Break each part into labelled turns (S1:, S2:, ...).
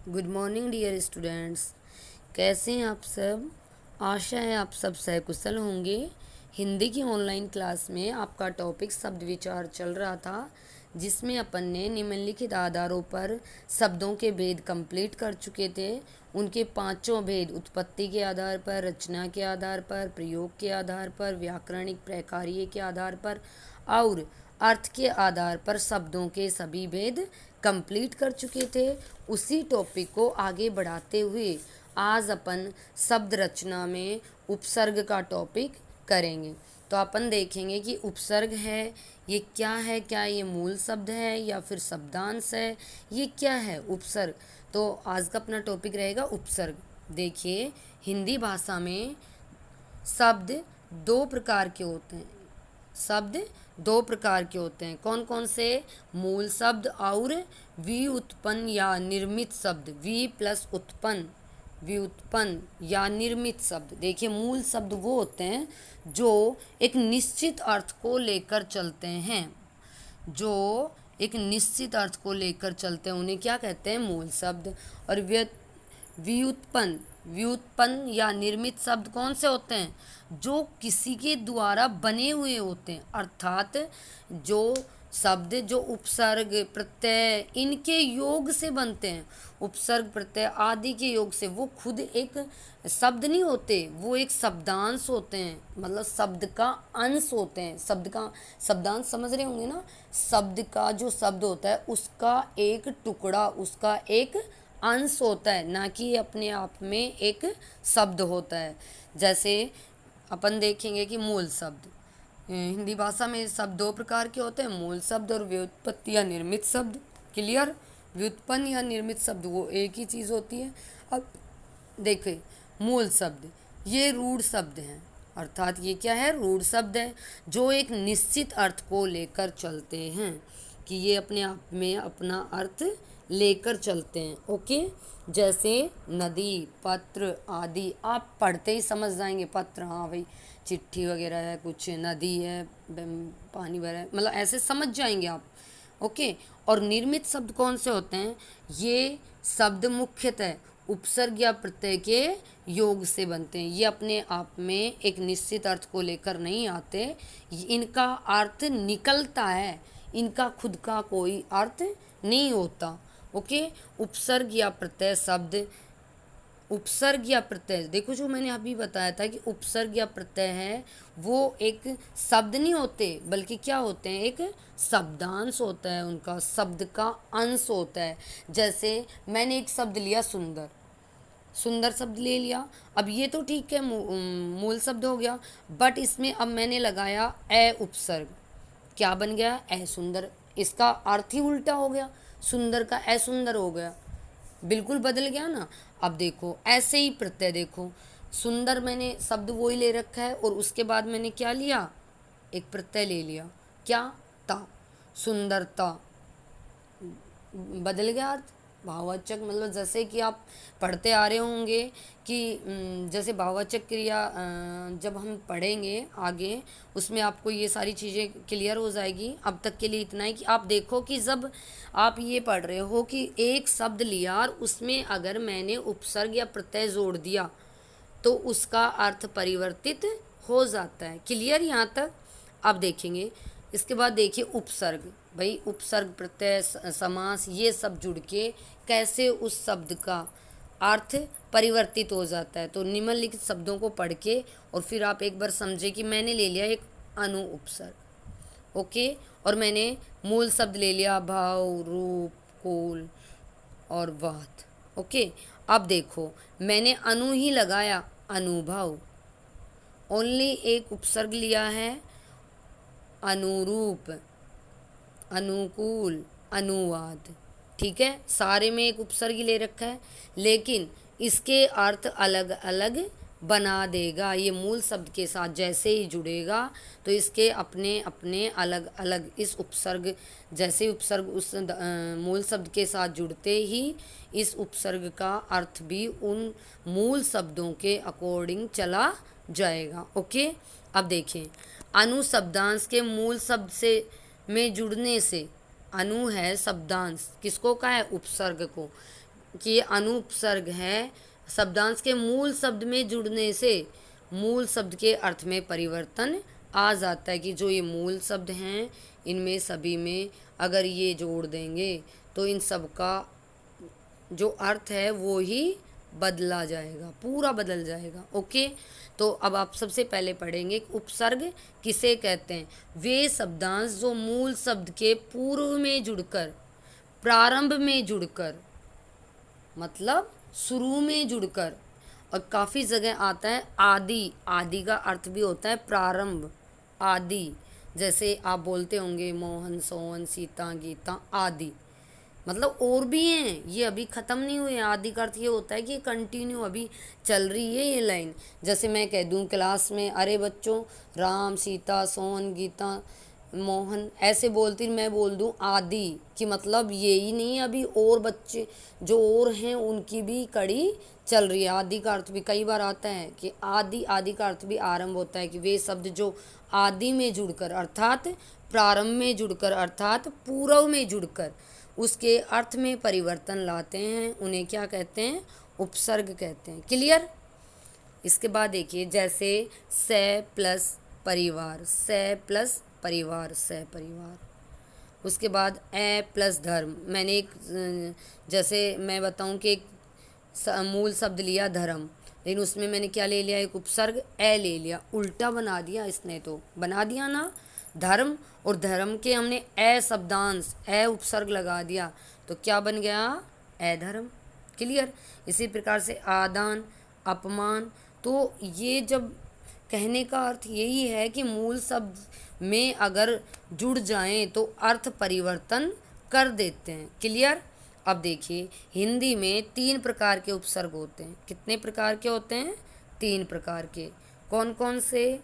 S1: Good morning dear students. कैसे हैं आप सब? आशा है आप सब सकुशल होंगे। हिंदी की ऑनलाइन क्लास में आपका टॉपिक शब्द विचार चल रहा था, जिसमें अपन ने निम्नलिखित आधारों पर शब्दों के भेद कंप्लीट कर चुके थे। उनके पांचों भेद उत्पत्ति के आधार पर, रचना के आधार पर, प्रयोग के आधार पर, व्याकरणिक प्रकार्य के आधार पर और अर्थ के आधार पर शब्दों के सभी भेद कंप्लीट कर चुके थे। उसी टॉपिक को आगे बढ़ाते हुए आज अपन शब्द रचना में उपसर्ग का टॉपिक करेंगे। तो अपन देखेंगे कि उपसर्ग है ये क्या है, क्या ये मूल शब्द है या फिर शब्दांश है, ये क्या है उपसर्ग। तो आज का अपना टॉपिक रहेगा उपसर्ग। देखिए, हिंदी भाषा में शब्द दो प्रकार के होते हैं। शब्द दो प्रकार के होते हैं। कौन कौन से? मूल शब्द और व्युत्पन्न या निर्मित शब्द। वी प्लस उत्पन्न, व्युत्पन्न या निर्मित शब्द। देखिए, मूल शब्द वो होते हैं जो एक निश्चित अर्थ को लेकर चलते हैं। जो एक निश्चित अर्थ को लेकर चलते हैं उन्हें क्या कहते हैं? मूल शब्द। और व्युत्पन्न, व्युत्पन्न या निर्मित शब्द कौन से होते हैं? जो किसी के द्वारा बने हुए होते हैं। अर्थात जो शब्द जो उपसर्ग प्रत्यय इनके योग से बनते हैं, उपसर्ग प्रत्यय आदि के योग से, वो खुद एक शब्द नहीं होते, वो एक शब्दांश होते हैं। मतलब शब्द का अंश होते हैं। शब्द का शब्दांश समझ रहे होंगे ना। शब्द का जो शब्द होता है उसका एक टुकड़ा, उसका एक अंश होता है, ना कि अपने आप में एक शब्द होता है। जैसे अपन देखेंगे कि मूल शब्द, हिंदी भाषा में शब्द दो प्रकार के होते हैं, मूल शब्द और व्युत्पत्ति या निर्मित शब्द। क्लियर? व्युत्पन्न या निर्मित शब्द वो एक ही चीज़ होती है। अब देखिए, मूल शब्द ये रूढ़ शब्द हैं। अर्थात ये क्या है? रूढ़ शब्द है जो एक निश्चित अर्थ को लेकर चलते हैं, कि ये अपने आप में अपना अर्थ लेकर चलते हैं। ओके, जैसे नदी, पत्र आदि आप पढ़ते ही समझ जाएंगे। पत्र, हाँ भाई चिट्ठी वगैरह है, कुछ नदी है, पानी भरा है, मतलब ऐसे समझ जाएंगे आप। ओके। और निर्मित शब्द कौन से होते हैं? ये शब्द मुख्यतः उपसर्ग या प्रत्यय के योग से बनते हैं। ये अपने आप में एक निश्चित अर्थ को लेकर नहीं आते, इनका अर्थ निकलता है, इनका खुद का कोई अर्थ नहीं होता। ओके। उपसर्ग या प्रत्यय शब्द, उपसर्ग या प्रत्यय, देखो जो मैंने अभी बताया था कि उपसर्ग या प्रत्यय है वो एक शब्द नहीं होते, बल्कि क्या होते हैं? एक शब्दांश होता है, उनका शब्द का अंश होता है। जैसे मैंने एक शब्द लिया सुंदर, सुंदर शब्द ले लिया। अब ये तो ठीक है, मूल शब्द हो गया, बट इसमें अब मैंने लगाया ए उपसर्ग, क्या बन गया? ए सुंदर। इसका अर्थ ही उल्टा हो गया, सुंदर का ए सुंदर हो गया, बिल्कुल बदल गया ना। अब देखो ऐसे ही प्रत्यय, देखो सुंदर मैंने शब्द वो ही ले रखा है और उसके बाद मैंने क्या लिया? एक प्रत्यय ले लिया, क्या? ता। सुंदरता, बदल गया अर्थ। भाववाचक, मतलब जैसे कि आप पढ़ते आ रहे होंगे कि जैसे भाववाचक क्रिया जब हम पढ़ेंगे आगे, उसमें आपको ये सारी चीज़ें क्लियर हो जाएगी। अब तक के लिए इतना ही कि आप देखो कि जब आप ये पढ़ रहे हो कि एक शब्द लिया और उसमें अगर मैंने उपसर्ग या प्रत्यय जोड़ दिया तो उसका अर्थ परिवर्तित हो जाता है। क्लियर यहाँ तक? अब देखेंगे इसके बाद। देखिए उपसर्ग, भाई उपसर्ग प्रत्यय समास ये सब जुड़ के कैसे उस शब्द का अर्थ परिवर्तित हो जाता है। तो निम्नलिखित शब्दों को पढ़ के और फिर आप एक बार समझे कि मैंने ले लिया एक अनु उपसर्ग, ओके, और मैंने मूल शब्द ले लिया भाव, रूप, कोल और वात। ओके। अब देखो मैंने अनु ही लगाया, अनुभव, ओनली एक उपसर्ग लिया है, अनुरूप, अनुकूल, अनुवाद। ठीक है, सारे में एक उपसर्ग ले रखा है, लेकिन इसके अर्थ अलग अलग बना देगा। ये मूल शब्द के साथ जैसे ही जुड़ेगा तो इसके अपने अपने अलग अलग, इस उपसर्ग जैसे ही उपसर्ग उस मूल शब्द के साथ जुड़ते ही इस उपसर्ग का अर्थ भी उन मूल शब्दों के अकॉर्डिंग चला जाएगा। ओके। अब देखें, अनु शब्दांश के मूल शब्द से में जुड़ने से, अनु है शब्दांश, किसको का है? उपसर्ग को। कि ये अनुपसर्ग है, शब्दांश के मूल शब्द में जुड़ने से मूल शब्द के अर्थ में परिवर्तन आ जाता है। कि जो ये मूल शब्द हैं इनमें सभी में अगर ये जोड़ देंगे तो इन सब का जो अर्थ है वो ही बदला जाएगा, पूरा बदल जाएगा। ओके, तो अब आप सबसे पहले पढ़ेंगे उपसर्ग किसे कहते हैं। वे शब्दांश जो मूल शब्द के पूर्व में जुड़कर, प्रारंभ में जुड़कर, मतलब शुरू में जुड़कर, और काफ़ी जगह आता है आदि। आदि का अर्थ भी होता है प्रारंभ, आदि। जैसे आप बोलते होंगे मोहन, सोहन, सीता, गीता आदि, मतलब और भी हैं, ये अभी ख़त्म नहीं हुए। आदि का अर्थ ये होता है कि कंटिन्यू अभी चल रही है ये लाइन। जैसे मैं कह दूँ क्लास में, अरे बच्चों राम, सीता, सोहन, गीता, मोहन, ऐसे बोलती मैं बोल दूँ आदि, कि मतलब ये ही नहीं, अभी और बच्चे जो और हैं उनकी भी कड़ी चल रही है। आदि का अर्थ भी कई बार आता है कि आदि, आदि का अर्थ भी आरंभ होता है कि वे शब्द जो आदि में जुड़कर अर्थात प्रारंभ में जुड़कर अर्थात पूर्व में जुड़कर उसके अर्थ में परिवर्तन लाते हैं, उन्हें क्या कहते हैं, उपसर्ग कहते हैं। क्लियर। इसके बाद देखिए जैसे से प्लस परिवार, से प्लस परिवार, से परिवार। उसके बाद ए प्लस धर्म। मैंने एक जैसे मैं बताऊं कि एक मूल शब्द लिया धर्म, लेकिन उसमें मैंने क्या ले लिया, एक उपसर्ग ए ले लिया, उल्टा बना दिया इसने, तो बना दिया ना धर्म, और धर्म के हमने ए शब्दांश, ए उपसर्ग लगा दिया, तो क्या बन गया, ए धर्म। क्लियर। इसी प्रकार से आदान, अपमान, तो ये जब कहने का अर्थ यही है कि मूल शब्द में अगर जुड़ जाएं तो अर्थ परिवर्तन कर देते हैं। क्लियर। अब देखिए हिंदी में 3 प्रकार के उपसर्ग होते हैं। कितने प्रकार के होते हैं, 3 प्रकार के। कौन कौन से,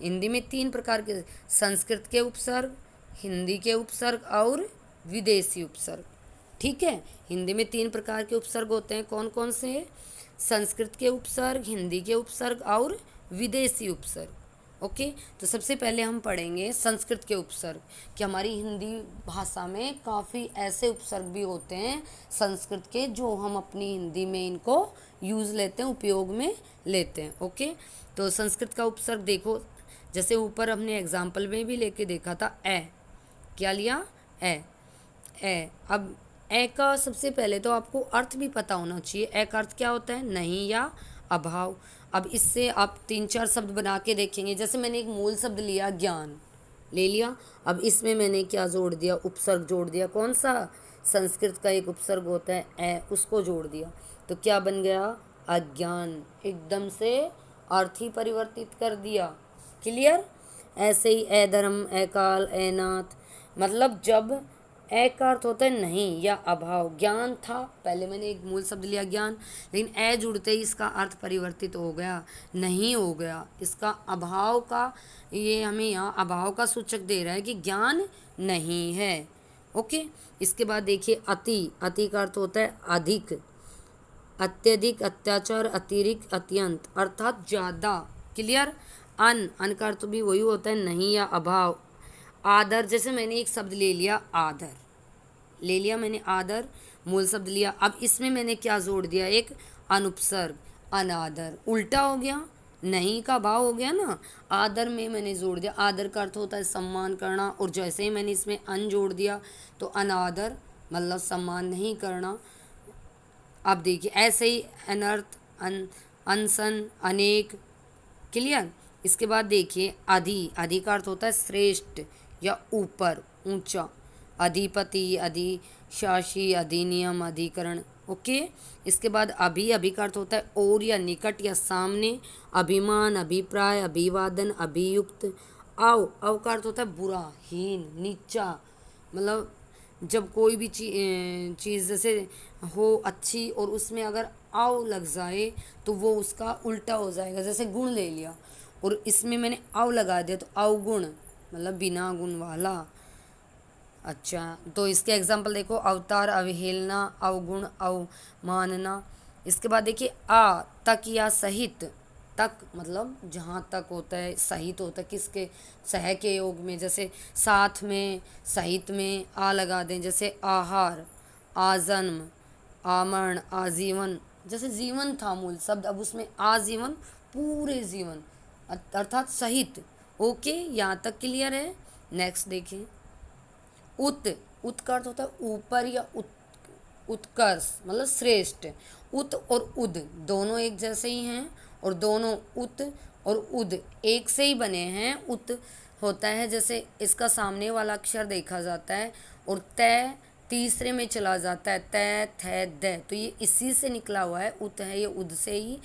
S1: हिंदी में 3 प्रकार के, संस्कृत के उपसर्ग, हिंदी के उपसर्ग और विदेशी उपसर्ग। ठीक है, हिंदी में 3 प्रकार के उपसर्ग होते हैं। कौन कौन से, संस्कृत के उपसर्ग, हिंदी के उपसर्ग और विदेशी उपसर्ग। ओके, तो सबसे पहले हम पढ़ेंगे संस्कृत के उपसर्ग। कि हमारी हिंदी भाषा में काफ़ी ऐसे उपसर्ग भी होते हैं संस्कृत के जो हम अपनी हिंदी में इनको यूज़ लेते हैं, उपयोग में लेते हैं। ओके, तो संस्कृत का उपसर्ग देखो, जैसे ऊपर हमने एग्जाम्पल में भी लेके देखा था, ए, क्या लिया, ए, ए। अब ए का सबसे पहले तो आपको अर्थ भी पता होना चाहिए। ए का अर्थ क्या होता है, नहीं या अभाव। अब इससे आप 3-4 शब्द बना के देखेंगे। जैसे मैंने एक मूल शब्द लिया ज्ञान, ले लिया, अब इसमें मैंने क्या जोड़ दिया, उपसर्ग जोड़ दिया। कौन सा, संस्कृत का एक उपसर्ग होता है ए, उसको जोड़ दिया, तो क्या बन गया, अज्ञान। एकदम से अर्थ ही परिवर्तित कर दिया। क्लियर। ऐसे ही ए धर्म, ए काल, ए नाथ, मतलब जब ए का अर्थ होता है नहीं या अभाव। ज्ञान था, पहले मैंने एक मूल शब्द लिया ज्ञान, लेकिन ए जुड़ते ही इसका अर्थ परिवर्तित हो गया, नहीं हो गया, इसका अभाव का, ये हमें यहाँ अभाव का सूचक दे रहा है कि ज्ञान नहीं है। ओके, इसके बाद देखिए अति। अति का अर्थ होता है अधिक, अत्यधिक, अत्याचार, अतिरिक्त, अत्यंत, अर्थात ज़्यादा। क्लियर। अन का अर्थ भी वही होता है नहीं या अभाव। आदर, जैसे मैंने एक शब्द ले लिया आदर, ले लिया मैंने आदर, मूल शब्द लिया, अब इसमें मैंने क्या जोड़ दिया, एक अनुपसर्ग, अनादर। उल्टा हो गया, नहीं का भाव हो गया ना, आदर में मैंने जोड़ दिया। आदर का अर्थ होता है सम्मान करना, और जैसे ही मैंने इसमें अन जोड़ दिया तो अनादर, मतलब सम्मान नहीं करना। अब देखिए ऐसे ही अनर्थ, अनसन, अनेक। क्लियर। इसके बाद देखिए अधि। अधि का अर्थ होता है श्रेष्ठ या ऊपर, ऊंचा। अधिपति, अधिशासी, अधिनियम, अधिकरण। ओके, इसके बाद अभी। अभी का अर्थ होता है और या निकट या सामने। अभिमान, अभिप्राय, अभिवादन, अभियुक्त। अव। अव का अर्थ होता है बुरा, हीन, नीचा। मतलब जब कोई भी चीज़ जैसे हो अच्छी और उसमें अगर आव लग जाए तो वो उसका उल्टा हो जाएगा। जैसे गुण ले लिया और इसमें मैंने आव लगा दिया तो अवगुण, मतलब बिना गुण वाला। अच्छा, तो इसके एग्जाम्पल देखो, अवतार, अवहेलना, अवगुण, अवमानना। इसके बाद देखिए आ, तक या सहित। तक मतलब जहाँ तक होता है, सहित होता है किसके, सह के योग में, जैसे साथ में, सहित में आ लगा दें। जैसे आहार, आजन्म, आमरण, आजीवन, जैसे जीवन था मूल शब्द, अब उसमें आजीवन, पूरे जीवन अर्थात सहित। ओके, यहाँ तक क्लियर है। नेक्स्ट देखिए, उत, उत का अर्थ होता है ऊपर या उत्कर्ष, मतलब श्रेष्ठ। उत और उद दोनों एक जैसे ही हैं, और दोनों उत और उद एक से ही बने हैं। उत होता है जैसे इसका सामने वाला अक्षर देखा जाता है, और तय तीसरे में चला जाता है, तय थ द, तो ये इसी से निकला हुआ है, उत है ये उद से ही।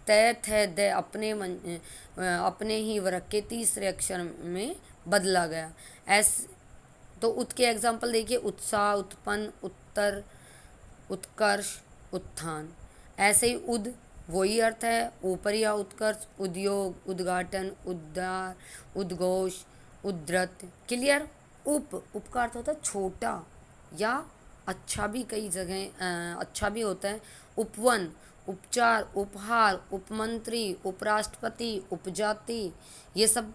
S1: तय थ द अपने ही वर्ग के तीसरे अक्षर में बदला गया। ऐस तो उत के एग्जाम्पल देखिए, उत्साह, उत्पन्न, उत्तर, उत्कर्ष, उत्थान। ऐसे ही उद वही अर्थ है, ऊपर या उत्कर्ष, उद्योग, उद्घाटन, उद्धार, उद्घोष, उद्धृत। क्लियर। उप का अर्थ होता है छोटा या अच्छा, भी कई जगह अच्छा भी होता है। उपवन, उपचार, उपहार, उपमंत्री, उपराष्ट्रपति, उपजाति, ये सब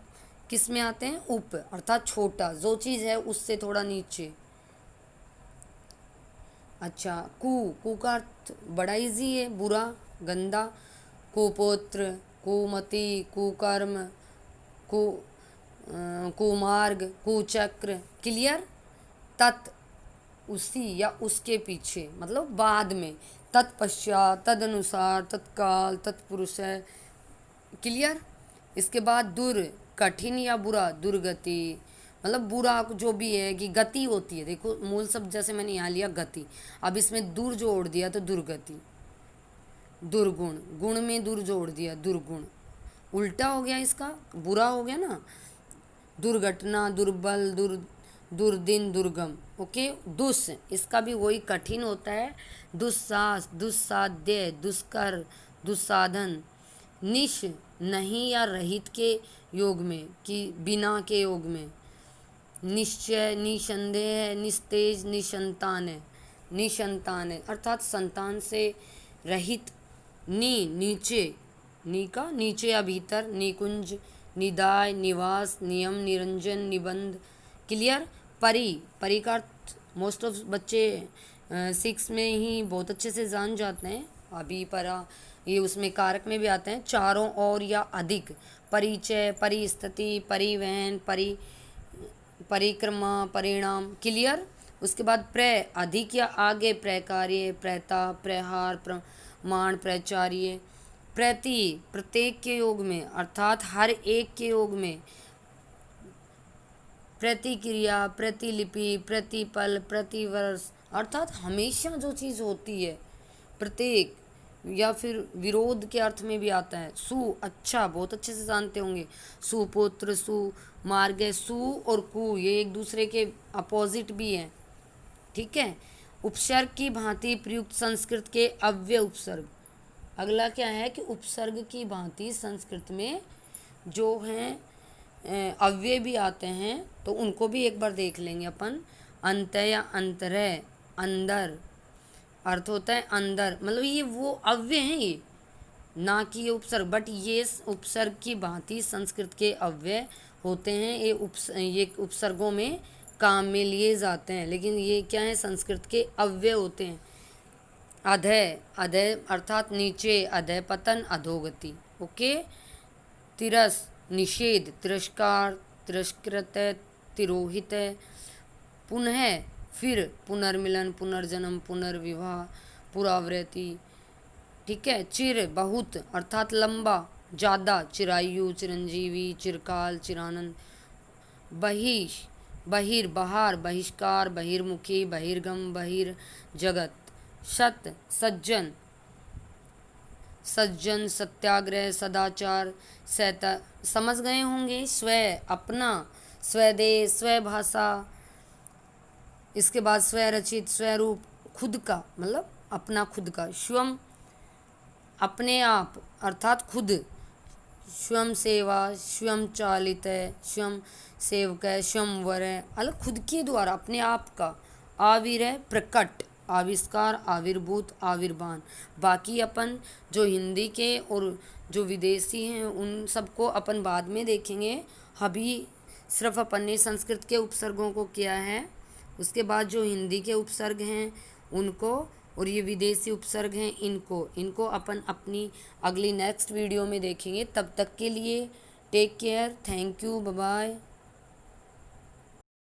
S1: किस में आते हैं? उप, अर्थात छोटा, जो चीज़ है उससे थोड़ा नीचे। अच्छा, कु का अर्थ बड़ा इजी है, बुरा, गंदा। कुपुत्र, कुमति, कुकर्म, कु कुमार्ग, कुचक्र। क्लियर। तत्, उसी या उसके पीछे, मतलब बाद में, तत्पश्चात, तदनुसार, तत्काल, तत्पुरुष है। क्लियर। इसके बाद दुर, कठिन या बुरा, दुर्गति, मतलब बुरा जो भी है कि गति होती है। देखो मूल शब्द जैसे मैंने यहाँ लिया गति, अब इसमें दूर जोड़ दिया तो दुर्गति। दुर्गुण, गुण में दूर जोड़ दिया, दुर्गुण। उल्टा हो गया, इसका बुरा हो गया ना। दुर्घटना, दुर्बल, दुर्दिन, दुर्गम। ओके। दुस, इसका भी वही कठिन होता है, दुस्साहस, दुस्साध्य, दुष्कर, दुस्साधन। निश, नहीं या रहित के योग में, कि बिना के योग में। निश्चय, निसंदेह, निस्तेज, निसंतान है, निसंतान है अर्थात संतान से रहित। नीचे, नी का नीचे या भीतर, निकुंज, निदाय, निवास, नियम, निरंजन, निबंध। क्लियर। परी का अर्थ मोस्ट ऑफ बच्चे 6 में ही बहुत अच्छे से जान जाते हैं। अभी परा ये उसमें कारक में भी आते हैं, चारों ओर या अधिक। परिचय, परिस्थिति, परिवहन, परिक्रमा, परिणाम। क्लियर। उसके बाद अधिक या आगे, प्रकार्य, प्रता, प्रहार, प्रमाण, प्रचार्य। प्रत्येक के योग में, अर्थात हर एक के योग में। प्रतिक्रिया, प्रतिलिपि, प्रतिपल, प्रतिवर्ष, अर्थात हमेशा जो चीज़ होती है, प्रत्येक, या फिर विरोध के अर्थ में भी आता है। सु, अच्छा, बहुत अच्छे से जानते होंगे। सुपुत्र, सुमार्ग, सु और कु ये एक दूसरे के अपोजिट भी हैं। ठीक है। उपसर्ग की भांति प्रयुक्त संस्कृत के अव्यय उपसर्ग। अगला क्या है कि उपसर्ग की भांति संस्कृत में जो हैं अव्यय भी आते हैं, तो उनको भी एक बार देख लेंगे अपन। अंत या अंतरय, अंदर, अर्थ होता है अंदर, मतलब ये वो अव्यय हैं ये, ना कि ये उपसर्ग, बट ये उपसर्ग की भांति संस्कृत के अव्यय होते हैं। ये उपसर्गों में काम में लिए जाते हैं, लेकिन ये क्या है? संस्कृत के अव्यय होते हैं। अधय, अधय अर्थात नीचे, अधय पतन, अधोगति। ओके। तिरस, निषेध, तिरस्कार, तिरस्कृत, तिरोहित। पुनः, फिर, पुनर्मिलन, पुनर्जन्म, पुनर्विवाह, पुरावृत्ति। ठीक है। चिर, बहुत अर्थात लंबा, ज़्यादा, चिरायु, चिरंजीवी, चिरकाल, चिरानंद। बहिर, बाहर, बहिष्कार, बहिर्मुखी, बहिर्गम, बहिर्जगत। सत, सज्जन, सज्जन, सत्याग्रह, सदाचार, समझ गए होंगे। स्व, अपना, स्वदेश, स्वभाषा। इसके बाद स्वरचित, स्वरूप, खुद का, मतलब अपना खुद का। स्वयं, अपने आप अर्थात खुद। स्वयं सेवा, स्वयं चालित है, स्वयं सेवक है, स्वयंवर है, मतलब खुद के द्वारा, अपने आप का। आविर है, प्रकट, आविष्कार, आविर्भूत, आविर्भान। बाकी अपन जो हिंदी के और जो विदेशी हैं उन सबको अपन बाद में देखेंगे। अभी सिर्फ अपन ने संस्कृत के उपसर्गों को किया है, उसके बाद जो हिंदी के उपसर्ग हैं उनको और ये विदेशी उपसर्ग हैं, इनको अपन अपनी अगली नेक्स्ट वीडियो में देखेंगे। तब तक के लिए take care, thank you, bye bye.